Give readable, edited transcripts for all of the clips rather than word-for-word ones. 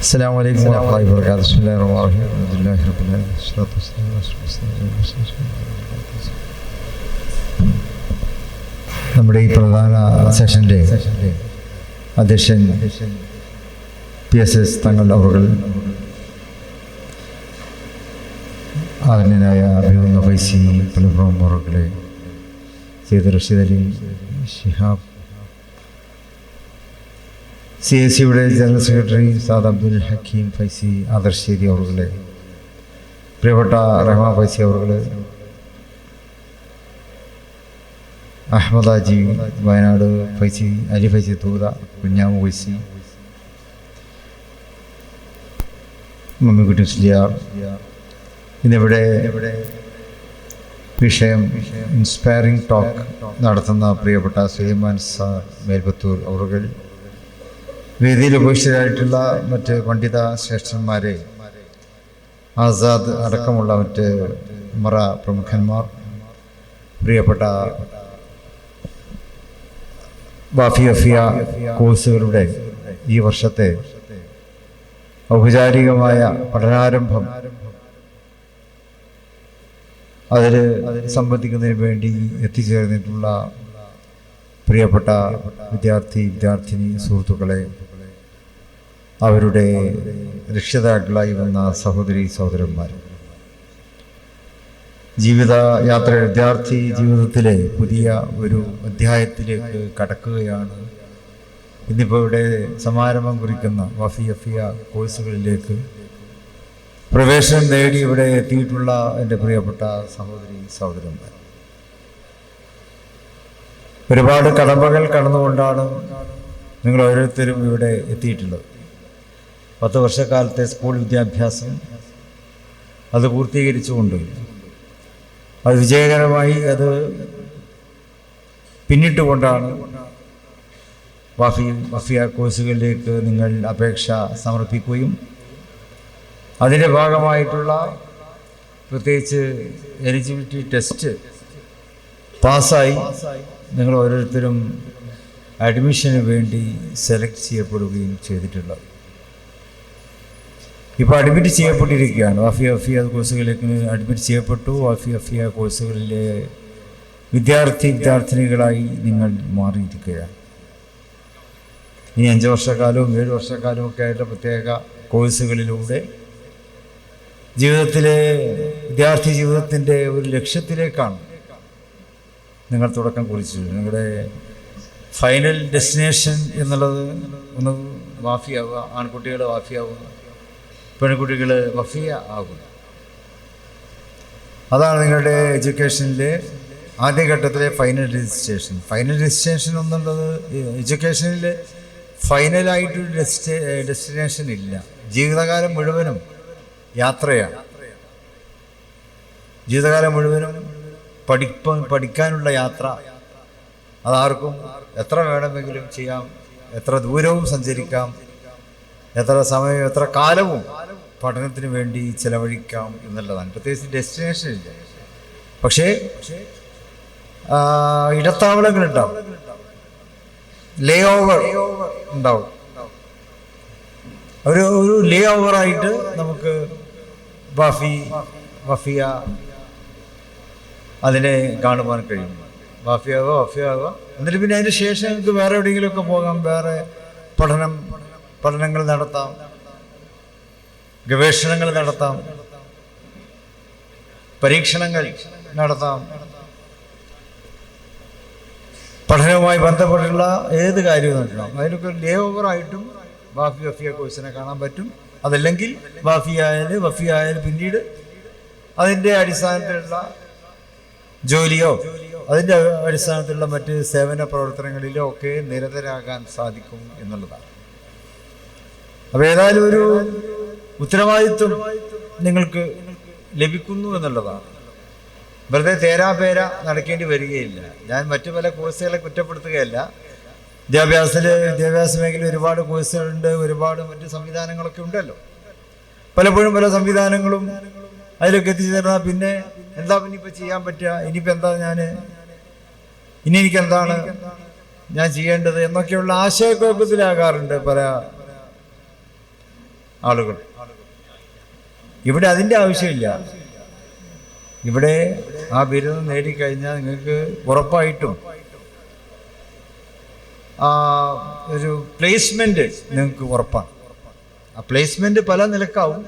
السلام عليكم ورحمة الله وبركاته. بسم الله الرحمن الرحيم. الحمد لله رب العالمين. والصلاة والسلام على رسول الله. നമ്മുടെ ഈ പ്രധാന സെഷൻ്റെ അധ്യക്ഷൻ PSS തങ്ങൾ അവர்கள், ആദരണീയനായ അഭിനന്ദ ഫൈസി പലപ്രം അവர்களെ, സെയ്ദ് റഷീദ് അലി ശിഹാബ്, CAC-യുടെ ജനറൽ സെക്രട്ടറി സാദ് അബ്ദുൽ ഹക്കീം ഫൈസി ആദർശേരി അവர்களെ, പ്രിയപ്പെട്ട റഹ്മാൻ ഫൈസി അവர்களെ, അഹമ്മദ് ആജി വയനാട് ഫൈസി, അലി ഫൈസി തൂത, കുഞ്ഞാമു ഫൈസി, മമ്മിക്കുട്ടി മുസ്ലിയാർ. ഇന്നിവിടെ വിഷയം ഇൻസ്പയറിംഗ് ടോക്ക് നടത്തുന്ന പ്രിയപ്പെട്ട സുലൈമാൻ സാർ മേൽപത്തൂർ അവർ, വേദിയിൽ ഉപേക്ഷിതരായിട്ടുള്ള മറ്റ് പണ്ഡിത ശ്രേഷ്ഠന്മാരെ, ആസാദ് അടക്കമുള്ള മറ്റ് മറ പ്രമുഖന്മാർ, പ്രിയപ്പെട്ട വാഫിയ കോഴ്സുകളുടെ ഈ വർഷത്തെ ഔപചാരികമായ പഠനാരംഭം അതിൽ സംബന്ധിക്കുന്നതിന് വേണ്ടി എത്തിച്ചേർന്നിട്ടുള്ള പ്രിയപ്പെട്ട വിദ്യാർത്ഥിനി സുഹൃത്തുക്കളെ, അവരുടെ രക്ഷിതാക്കളായി വന്ന സഹോദരി സഹോദരന്മാർ, വിദ്യാർത്ഥി ജീവിതത്തിലെ പുതിയ ഒരു അധ്യായത്തിലേക്ക് കടക്കുകയാണ്. ഇന്നിപ്പോൾ ഇവിടെ സമാരംഭം കുറിക്കുന്ന വാഫിയ കോഴ്സുകളിലേക്ക് പ്രവേശനം നേടി ഇവിടെ എത്തിയിട്ടുള്ള എൻ്റെ പ്രിയപ്പെട്ട സഹോദരി സഹോദരന്മാർ, ഒരുപാട് കടമ്പകൾ കടന്നുകൊണ്ടാണ് നിങ്ങൾ ഓരോരുത്തരും ഇവിടെ എത്തിയിട്ടുള്ളത്. 10 വർഷക്കാലത്തെ സ്കൂൾ വിദ്യാഭ്യാസം അത് പൂർത്തീകരിച്ചുകൊണ്ട് അത് വിജയകരമായി അത് പിന്നിട്ടുകൊണ്ടാണ് വാഫിയ കോഴ്സുകളിലേക്ക് നിങ്ങൾ അപേക്ഷ സമർപ്പിക്കുകയും അതിൻ്റെ ഭാഗമായിട്ടുള്ള പ്രത്യേകിച്ച് എലിജിബിലിറ്റി ടെസ്റ്റ് പാസ്സായി നിങ്ങൾ ഓരോരുത്തരും അഡ്മിഷന് വേണ്ടി സെലക്ട് ചെയ്യപ്പെടുകയും ചെയ്തിട്ടുള്ളത്. ഇപ്പോൾ അഡ്മിറ്റ് ചെയ്യപ്പെട്ടിരിക്കുകയാണ്. വാഫിയ കോഴ്സുകളിലേക്ക് അഡ്മിറ്റ് ചെയ്യപ്പെട്ടു. വാഫിയ കോഴ്സുകളിലെ വിദ്യാർത്ഥിനികളായി നിങ്ങൾ മാറിയിരിക്കുകയാണ്. ഇനി 5 വർഷക്കാലവും 7 വർഷക്കാലവും ഒക്കെ ആയിട്ട് പ്രത്യേക കോഴ്സുകളിലൂടെ വിദ്യാർത്ഥി ജീവിതത്തിൻ്റെ ഒരു ലക്ഷ്യത്തിലേക്കാണ് നിങ്ങൾ തുടക്കം കുറിച്ചിട്ടുണ്ട്. നിങ്ങളുടെ ഫൈനൽ ഡെസ്റ്റിനേഷൻ എന്നുള്ളത് ഒന്ന് വാഫിയാവുക, ആൺകുട്ടികൾ വാഫിയാവുക, പെൺകുട്ടികൾ വഫിയ ആകുക. അതാണ് നിങ്ങളുടെ എഡ്യൂക്കേഷനിലെ ആദ്യഘട്ടത്തിലെ ഫൈനൽ രജിസ്ട്രേഷൻ എന്നുള്ളത്. എഡ്യൂക്കേഷനിൽ ഫൈനലായിട്ടൊരു ഡെസ്റ്റിനേഷൻ ഇല്ല. ജീവിതകാലം മുഴുവനും യാത്രയാണ്. ജീവിതകാലം മുഴുവനും പഠിക്കാനുള്ള യാത്ര. അതാർക്കും എത്ര വേണമെങ്കിലും ചെയ്യാം, എത്ര ദൂരവും സഞ്ചരിക്കാം, എത്ര സമയം എത്ര കാലവും പഠനത്തിന് വേണ്ടി ചെലവഴിക്കാം എന്നുള്ളതാണ്. പ്രത്യേകിച്ച് ഡെസ്റ്റിനേഷൻ ഇല്ല. പക്ഷേ ഇടത്താവളങ്ങളുണ്ടാവും, ലേ ഓവർ ഉണ്ടാവും. ഒരു ലേ ഓവറായിട്ട് നമുക്ക് വഫിയ അതിനെ കാണുവാൻ കഴിയും. വഫിയാവുക എന്നിട്ട് പിന്നെ അതിന് ശേഷം നമുക്ക് വേറെ എവിടെയെങ്കിലുമൊക്കെ പോകാം, വേറെ പഠനങ്ങൾ നടത്താം, ഗവേഷണങ്ങൾ നടത്താം, പരീക്ഷണങ്ങൾ നടത്താം. പഠനവുമായി ബന്ധപ്പെട്ടുള്ള ഏത് കാര്യവും നടക്കണം. അതിനൊക്കെ ലേ ഓവറായിട്ടും വഫിയ കോഴ്സിനെ കാണാൻ പറ്റും. അതല്ലെങ്കിൽ വഫിയായാൽ പിന്നീട് അതിൻ്റെ അടിസ്ഥാനത്തിലുള്ള ജോലിയോ അതിൻ്റെ അടിസ്ഥാനത്തിലുള്ള മറ്റ് സേവന പ്രവർത്തനങ്ങളിലോ ഒക്കെ നിരതരാകാൻ സാധിക്കും എന്നുള്ളതാണ്. അപ്പോൾ ഏതായാലും ഒരു ഉത്തരവാദിത്വം നിങ്ങൾക്ക് ലഭിക്കുന്നു എന്നുള്ളതാണ്. വെറുതെ തേരാപേര നടക്കേണ്ടി വരികയില്ല. ഞാൻ മറ്റു പല കോഴ്സുകളെ കുറ്റപ്പെടുത്തുകയല്ല. വിദ്യാഭ്യാസ മേഖലയിൽ ഒരുപാട് കോഴ്സുകളുണ്ട്, ഒരുപാട് മറ്റ് സംവിധാനങ്ങളൊക്കെ ഉണ്ടല്ലോ. പലപ്പോഴും പല സംവിധാനങ്ങളും അതിലൊക്കെ എത്തിച്ചേർന്നാൽ പിന്നെ എന്താ ഇനിയിപ്പോൾ ചെയ്യാൻ പറ്റുക, ഇനിയിപ്പോൾ എന്താ എനിക്കെന്താണ് ഞാൻ ചെയ്യേണ്ടത് എന്നൊക്കെയുള്ള ആശയക്കുഴപ്പത്തിലാകാറുണ്ട് പല ആളുകൾ. ഇവിടെ അതിൻ്റെ ആവശ്യമില്ല. ഇവിടെ ആ ബിരുദം നേടിക്കഴിഞ്ഞാൽ നിങ്ങൾക്ക് ഉറപ്പായിട്ടും ഒരു പ്ലേസ്മെന്റ് നിങ്ങൾക്ക് ഉറപ്പാണ്. ആ പ്ലേസ്മെന്റ് പല നിലക്കാവും.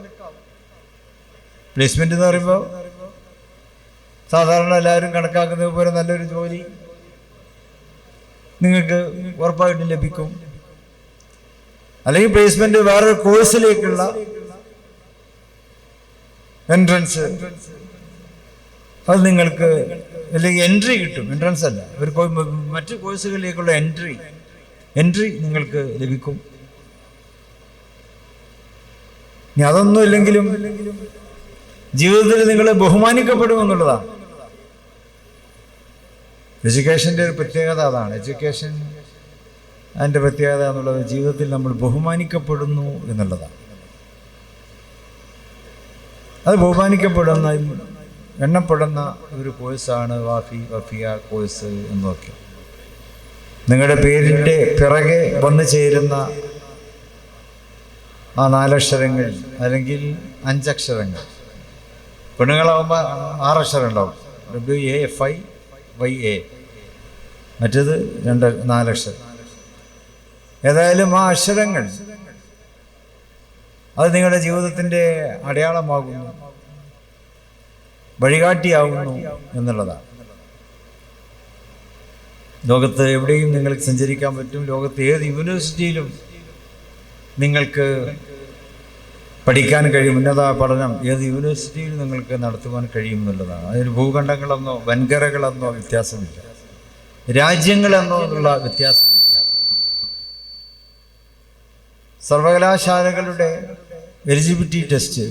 പ്ലേസ്മെന്റ് എന്ന് പറയുമ്പോൾ സാധാരണ എല്ലാവരും കണക്കാക്കുന്നത് പോലെ നല്ലൊരു ജോലി നിങ്ങൾക്ക് ഉറപ്പായിട്ടും ലഭിക്കും. അല്ലെങ്കിൽ പ്ലേസ്മെന്റ് വേറൊരു കോഴ്സിലേക്കുള്ള എൻട്രൻസ്, അത് നിങ്ങൾക്ക് അല്ലെങ്കിൽ എൻട്രി കിട്ടും. എൻട്രൻസ് അല്ല, ഒരു മറ്റു കോഴ്സുകളിലേക്കുള്ള എൻട്രി നിങ്ങൾക്ക് ലഭിക്കും. ഇനി അതൊന്നും ഇല്ലെങ്കിലും ജീവിതത്തിൽ നിങ്ങൾ ബഹുമാനിക്കപ്പെടുമെന്നുള്ളതാണ്. എഡ്യൂക്കേഷൻ്റെ ഒരു പ്രത്യേകത അതാണ്. എഡ്യൂക്കേഷൻ അതിൻ്റെ പ്രത്യേകത എന്നുള്ളത് ജീവിതത്തിൽ നമ്മൾ ബഹുമാനിക്കപ്പെടുന്നു എന്നുള്ളതാണ്. അത് ബഹുമാനിക്കപ്പെടുന്ന എണ്ണപ്പെടുന്ന ഒരു കോഴ്സാണ് വഫിയ കോഴ്സ് എന്നൊക്കെ. നിങ്ങളുടെ പേരിൻ്റെ പിറകെ വന്നു ചേരുന്ന ആ 4 അക്ഷരങ്ങൾ അല്ലെങ്കിൽ 5 അക്ഷരങ്ങൾ, പെണ്ണുങ്ങളാവുമ്പോൾ 6 അക്ഷരം ഉണ്ടാവും, WAFIYA, മറ്റേത് 4 അക്ഷരം. ഏതായാലും ആ അക്ഷരങ്ങൾ അത് നിങ്ങളുടെ ജീവിതത്തിൻ്റെ അടയാളമാകുന്നു, വഴികാട്ടിയാവുന്നു എന്നുള്ളതാണ്. ലോകത്ത് എവിടെയും നിങ്ങൾക്ക് സഞ്ചരിക്കാൻ പറ്റും. ലോകത്ത് ഏത് യൂണിവേഴ്സിറ്റിയിലും നിങ്ങൾക്ക് പഠിക്കാൻ കഴിയും. ഉന്നത പഠനം ഏത് യൂണിവേഴ്സിറ്റിയിലും നിങ്ങൾക്ക് നടത്തുവാൻ കഴിയും എന്നുള്ളതാണ്. അതിന് ഭൂഖണ്ഡങ്ങളെന്നോ വൻകരകളെന്നോ വ്യത്യാസമില്ല, രാജ്യങ്ങളെന്നോ ഉള്ള വ്യത്യാസമില്ല. സർവകലാശാലകളുടെ എലിജിബിലിറ്റി ടെസ്റ്റ്,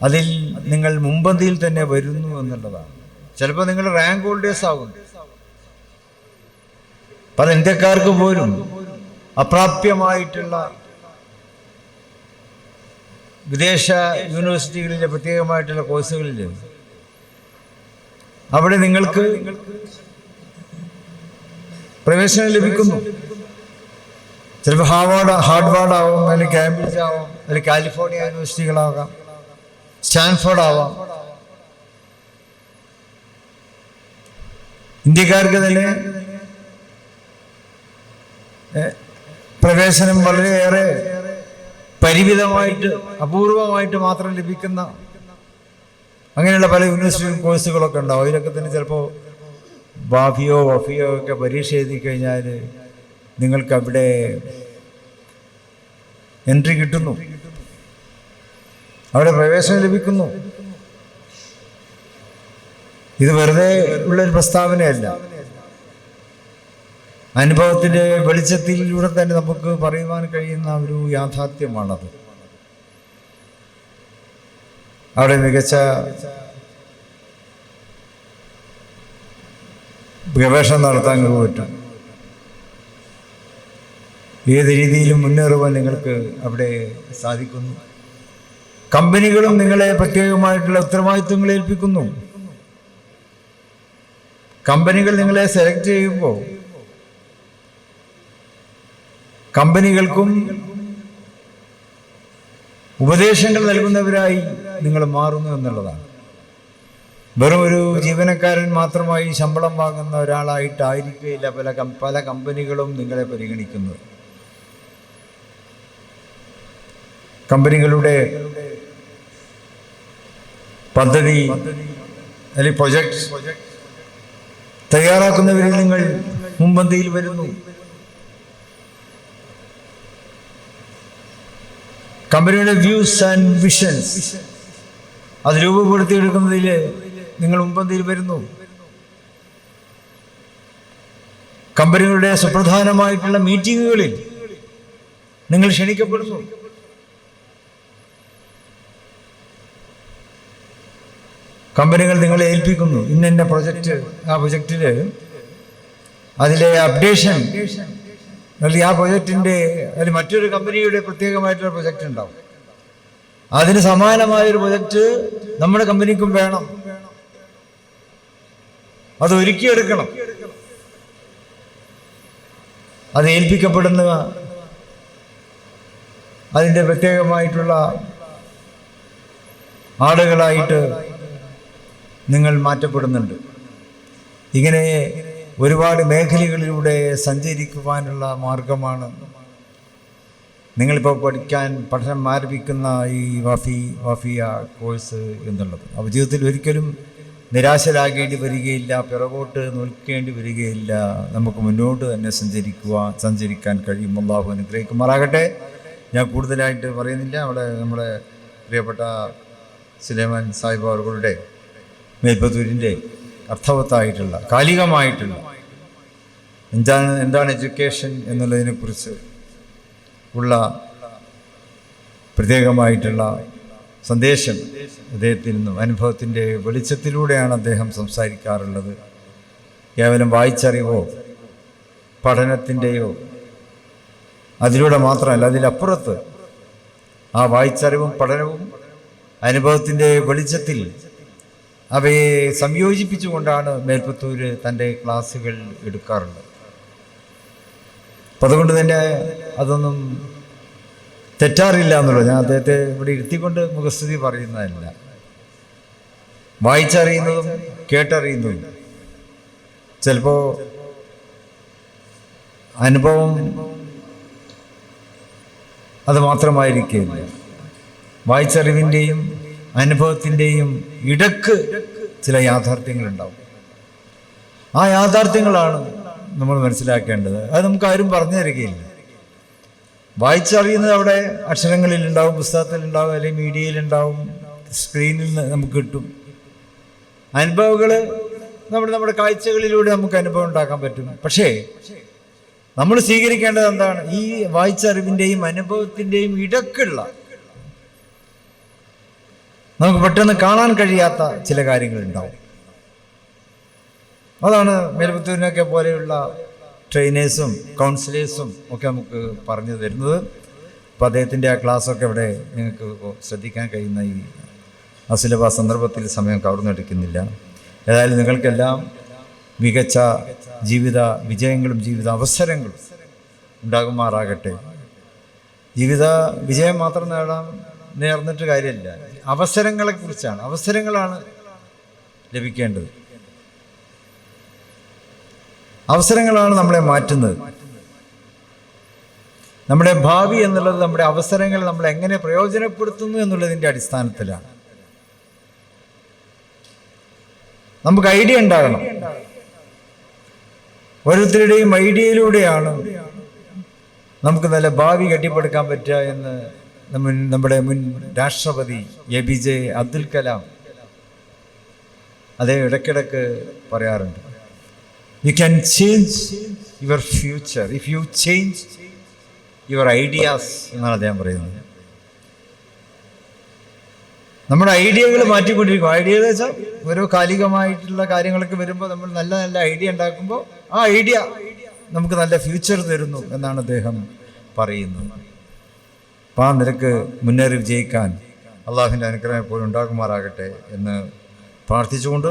അതിൽ നിങ്ങൾ മുൻപന്തിയിൽ തന്നെ വരുന്നു എന്നുള്ളതാണ്. ചിലപ്പോൾ നിങ്ങൾ റാങ്ക് ഹോൾഡേഴ്സ് ആകും. പല ഇന്ത്യക്കാർക്ക് പോലും അപ്രാപ്യമായിട്ടുള്ള വിദേശ യൂണിവേഴ്സിറ്റികളിലെ പ്രത്യേകമായിട്ടുള്ള കോഴ്സുകളിൽ അവിടെ നിങ്ങൾക്ക് പ്രവേശനം ലഭിക്കുന്നു. ചിലപ്പോൾ ഹാർഡ്വാർഡ് ആവാം, അല്ലെങ്കിൽ കാംബ്രിഡ്ജ് ആവാം, അല്ലെങ്കിൽ കാലിഫോർണിയ യൂണിവേഴ്സിറ്റികളാകാം, സ്റ്റാൻഫോർഡ് ആവാം. ഇന്ത്യക്കാർക്ക് തന്നെ പ്രവേശനം വളരെയേറെ പരിമിതമായിട്ട് അപൂർവമായിട്ട് മാത്രം ലഭിക്കുന്ന അങ്ങനെയുള്ള പല യൂണിവേഴ്സിറ്റി കോഴ്സുകളൊക്കെ ഉണ്ടാവും. അതിലൊക്കെ തന്നെ ചിലപ്പോൾ വഫിയോ ഒക്കെ പരീക്ഷ എഴുതി കഴിഞ്ഞാൽ നിങ്ങൾക്ക് അവിടെ എൻട്രി കിട്ടുന്നു, അവിടെ പ്രവേശനം ലഭിക്കുന്നു. ഇത് വെറുതെ ഉള്ളൊരു പ്രസ്താവനയല്ല, അനുഭവത്തിൻ്റെ വെളിച്ചത്തിലൂടെ തന്നെ നമുക്ക് പറയുവാൻ കഴിയുന്ന ഒരു യാഥാർത്ഥ്യമാണത്. അവിടെ മികച്ച ഗവേഷണം നടത്താൻ പറ്റും. ഏത് രീതിയിലും മുന്നേറുവാൻ നിങ്ങൾക്ക് അവിടെ സാധിക്കുന്നു. കമ്പനികളും നിങ്ങളെ പ്രത്യേകമായിട്ടുള്ള ഉത്തരവാദിത്വങ്ങൾ ഏൽപ്പിക്കുന്നു. കമ്പനികൾ നിങ്ങളെ സെലക്ട് ചെയ്യുമ്പോൾ കമ്പനികൾക്കും ഉപദേശങ്ങൾ നൽകുന്നവരായി നിങ്ങൾ മാറുന്നു എന്നുള്ളതാണ്. വെറും ഒരു ജീവനക്കാരൻ മാത്രമായി ശമ്പളം വാങ്ങുന്ന ഒരാളായിട്ടായിരിക്കില്ല പല കമ്പനികളും നിങ്ങളെ പരിഗണിക്കുന്നത്. കമ്പനികളുടെ പദ്ധതി അല്ലെങ്കിൽ പ്രൊജക്ട് തയ്യാറാക്കുന്നവരിൽ നിങ്ങൾ മുൻപന്തിയിൽ വരുന്നു. കമ്പനിയുടെ വ്യൂസ് ആൻഡ് വിഷൻസ് അത് രൂപപ്പെടുത്തിയെടുക്കുന്നതിൽ നിങ്ങൾ മുൻപന്തിയിൽ വരുന്നു. കമ്പനികളുടെ സുപ്രധാനമായിട്ടുള്ള മീറ്റിങ്ങുകളിൽ നിങ്ങൾ ക്ഷണിക്കപ്പെടുന്നു. കമ്പനികൾ നിങ്ങളെ ഏൽപ്പിക്കുന്നു ഇന്ന പ്രൊജക്റ്റ്, ആ പ്രൊജക്റ്റിൽ അതിലെ അപ്ഡേഷൻ അല്ലെങ്കിൽ ആ പ്രൊജക്റ്റിൻ്റെ അല്ലെങ്കിൽ മറ്റൊരു കമ്പനിയുടെ പ്രത്യേകമായിട്ടുള്ള പ്രൊജക്റ്റ് ഉണ്ടാവും. അതിന് സമാനമായൊരു പ്രൊജക്റ്റ് നമ്മുടെ കമ്പനിക്കും വേണം, അത് ഒരുക്കിയെടുക്കണം. അത് ഏൽപ്പിക്കപ്പെടുന്ന അതിൻ്റെ പ്രത്യേകമായിട്ടുള്ള ആളുകളായിട്ട് നിങ്ങൾ മാറ്റപ്പെടുന്നുണ്ട്. ഇങ്ങനെ ഒരുപാട് മേഖലകളിലൂടെ സഞ്ചരിക്കുവാനുള്ള മാർഗമാണ് നിങ്ങളിപ്പോൾ പഠനം ആരംഭിക്കുന്ന ഈ വഫിയ കോഴ്സ് എന്നുള്ളത്. അപ്പോൾ ജീവിതത്തിൽ ഒരിക്കലും നിരാശരാകേണ്ടി വരികയില്ല, പിറകോട്ട് നിൽക്കേണ്ടി വരികയില്ല. നമുക്ക് മുന്നോട്ട് തന്നെ സഞ്ചരിക്കാൻ കഴിയും. അല്ലാഹു അനുഗ്രഹിക്കുമാറാകട്ടെ. ഞാൻ കൂടുതലായിട്ട് പറയുന്നില്ല. അവിടെ നമ്മുടെ പ്രിയപ്പെട്ട സുലൈമാൻ സാഹിബ് അവരുടെ മേൽപ്പത്തൂരിൻ്റെ അർത്ഥവത്തായിട്ടുള്ള കാലികമായിട്ടുള്ള എന്താണ് എഡ്യൂക്കേഷൻ എന്നുള്ളതിനെക്കുറിച്ച് ഉള്ള പ്രത്യേകമായിട്ടുള്ള സന്ദേശം അദ്ദേഹത്തിൽ നിന്നും അനുഭവത്തിൻ്റെ വെളിച്ചത്തിലൂടെയാണ് അദ്ദേഹം സംസാരിക്കാറുള്ളത്. കേവലം വായിച്ചറിവോ പഠനത്തിൻ്റെയോ അതിലൂടെ മാത്രമല്ല, അതിലപ്പുറത്ത് ആ വായിച്ചറിവും പഠനവും അനുഭവത്തിൻ്റെ വെളിച്ചത്തിൽ അവയെ സംയോജിപ്പിച്ചുകൊണ്ടാണ് മേൽപ്പത്തൂർ തൻ്റെ ക്ലാസ്സുകൾ എടുക്കാറുള്ളത്. അപ്പം അതുകൊണ്ട് തന്നെ അതൊന്നും തെറ്റാറില്ല എന്നുള്ളത്. ഞാൻ അദ്ദേഹത്തെ ഇവിടെ ഇരുത്തിക്കൊണ്ട് മുഖസ്തുതി പറയുന്നതല്ല. വായിച്ചറിയുന്നതും കേട്ടറിയുന്നതും ചിലപ്പോൾ അനുഭവം അത് മാത്രമായിരിക്കില്ല. വായിച്ചറിവിൻ്റെയും അനുഭവത്തിൻ്റെയും ഇടക്ക് ചില യാഥാർത്ഥ്യങ്ങളുണ്ടാവും. ആ യാഥാർത്ഥ്യങ്ങളാണ് നമ്മൾ മനസ്സിലാക്കേണ്ടത്. അത് നമുക്ക് ആരും പറഞ്ഞു തരികയില്ല. വായിച്ചറിയുന്നത് അവിടെ അക്ഷരങ്ങളിലുണ്ടാവും, പുസ്തകത്തിലുണ്ടാവും, അല്ലെങ്കിൽ മീഡിയയിലുണ്ടാവും, സ്ക്രീനിൽ നമുക്ക് കിട്ടും. അനുഭവങ്ങൾ നമ്മുടെ കാഴ്ചകളിലൂടെ നമുക്ക് അനുഭവം ഉണ്ടാക്കാൻ പറ്റും. പക്ഷേ നമ്മൾ സ്വീകരിക്കേണ്ടത് എന്താണ്? ഈ വായിച്ചറിവിൻ്റെയും അനുഭവത്തിൻ്റെയും ഇടക്കുള്ള നമുക്ക് പെട്ടെന്ന് കാണാൻ കഴിയാത്ത ചില കാര്യങ്ങളുണ്ടാവും. അതാണ് മേൽപ്പത്തൂരിനൊക്കെ പോലെയുള്ള ട്രെയിനേഴ്സും കൗൺസിലേഴ്സും ഒക്കെ നമുക്ക് പറഞ്ഞു തരുന്നത്. അപ്പോൾ അദ്ദേഹത്തിൻ്റെ ആ ക്ലാസ്സൊക്കെ ഇവിടെ നിങ്ങൾക്ക് ശ്രദ്ധിക്കാൻ കഴിയുന്ന ഈ അസുലഭ സന്ദർഭത്തിൽ സമയം കവർന്നെടുക്കുന്നില്ല. ഏതായാലും നിങ്ങൾക്കെല്ലാം മികച്ച ജീവിത വിജയങ്ങളും ജീവിത അവസരങ്ങളും ഉണ്ടാകുമാറാകട്ടെ. ജീവിത വിജയം മാത്രം നേർന്നിട്ട് കാര്യമില്ല. അവസരങ്ങളെക്കുറിച്ചാണ്, അവസരങ്ങളാണ് ലഭിക്കേണ്ടത്. അവസരങ്ങളാണ് നമ്മളെ മാറ്റുന്നത്. നമ്മുടെ ഭാവി എന്നുള്ളത് നമ്മുടെ അവസരങ്ങൾ നമ്മൾ എങ്ങനെ പ്രയോജനപ്പെടുത്തുന്നു എന്നുള്ളതിൻ്റെ അടിസ്ഥാനത്തിലാണ്. നമുക്ക് ഐഡിയ ഉണ്ടാകണം. ഓരോരുത്തരുടെയും ഐഡിയയിലൂടെയാണ് നമുക്ക് നല്ല ഭാവി കെട്ടിപ്പടുക്കാൻ പറ്റുക എന്ന് നമ്മുടെ മുൻ രാഷ്ട്രപതി APJ അബ്ദുൽ കലാം അദ്ദേഹം ഇടയ്ക്കിടയ്ക്ക് പറയാറുണ്ട്. You can change your future if you change your ideas എന്നാണ് അദ്ദേഹം പറയുന്നത്. നമ്മുടെ ഐഡിയകൾ മാറ്റിക്കൊണ്ടിരിക്കും. ഐഡിയ എന്ന് വെച്ചാൽ ഓരോ കാലികമായിട്ടുള്ള കാര്യങ്ങളൊക്കെ വരുമ്പോൾ നമ്മൾ നല്ല നല്ല ഐഡിയ ഉണ്ടാക്കുമ്പോൾ ആ ഐഡിയ നമുക്ക് നല്ല ഫ്യൂച്ചർ തരുന്നു എന്നാണ് അദ്ദേഹം പറയുന്നത്. അപ്പോൾ ആ നിരക്ക് മുന്നേറി വിജയിക്കാൻ അള്ളാഹുവിൻ്റെ അനുഗ്രഹം എപ്പോഴും ഉണ്ടാകുമാറാകട്ടെ എന്ന് പ്രാർത്ഥിച്ചുകൊണ്ട്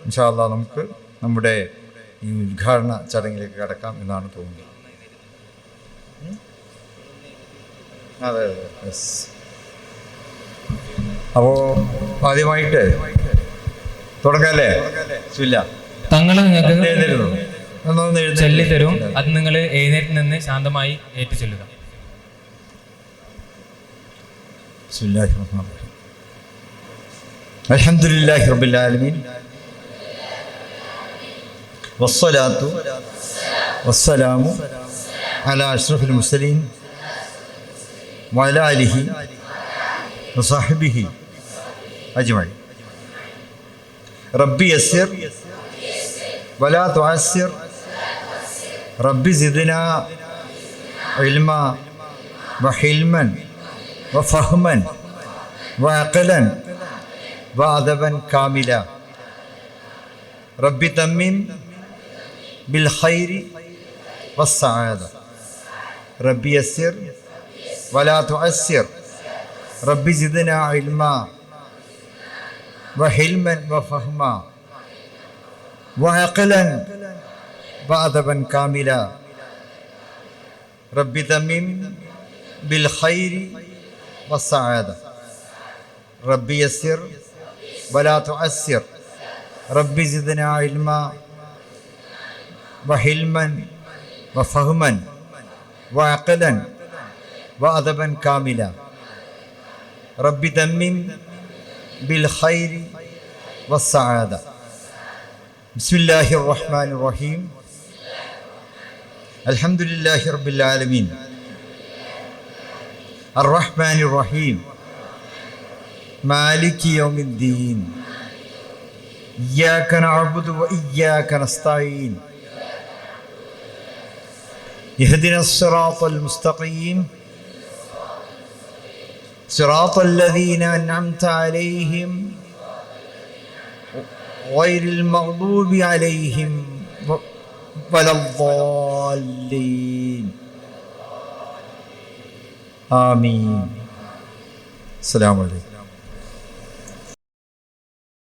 ഇൻഷാ അല്ലാഹ് നമുക്ക് നമ്മുടെ ഈ ഉദ്ഘാടന ചടങ്ങിലേക്ക് കടക്കാം എന്നാണ് തോന്നുന്നത്. അതെ അതെ യെസ്. അപ്പോൾ ആദ്യമായിട്ട് തുടങ്ങല്ലേ? ഇല്ല, തങ്ങൾ ചൊല്ലിത്തരും. അത് നിങ്ങൾ എഴുന്നേറ്റ് നിന്ന് ശാന്തമായി ഏറ്റു ചൊല്ലുക. അൽഹംദുലില്ലാഹി റബ്ബിൽ ആലമീൻ വസ്സലാത്തു വസ്സലാമു അലാ അഷ്റഫിൽ മുർസലീൻ വഅലാ ആലിഹി വസഹ്ബിഹി അജ്മഈൻ. റബ്ബി യസ്സിർ വലാ തുഅസ്സിർ റബ്ബി സിദ്നാ ഇൽമാ വഹിൽമൻ വഫഹ്മൻ വഅഖലൻ വഅദബൻ കാമില. റബ്ബി തമ്മിം ബിൽ ഖൈരി വസ്സആദ. റബ്ബി യസ്സിർ വലാ തുഅസ്സിർ റബ്ബി സിദ്നാ ഇൽമാ വഹിൽമൻ വഫഹ്മാ വഅഖലൻ വഅദബൻ കാമില. റബ്ബി തമ്മിം بالخير والسعادة. ربي يسر ولا تعسر. ربي زدنا علما وحلما وفهما وعقلا وأدبا كاملا. ربي تمم بالخير والسعادة. بسم الله الرحمن الرحيم. الحمد لله رب العالمين الرحمن الرحيم مالك يوم الدين إياك نعبد وإياك نستعين اهدنا الصراط المستقيم صراط الذين أنعمت عليهم غير المغضوب عليهم ولا الضالين. آمين. السلام عليكم.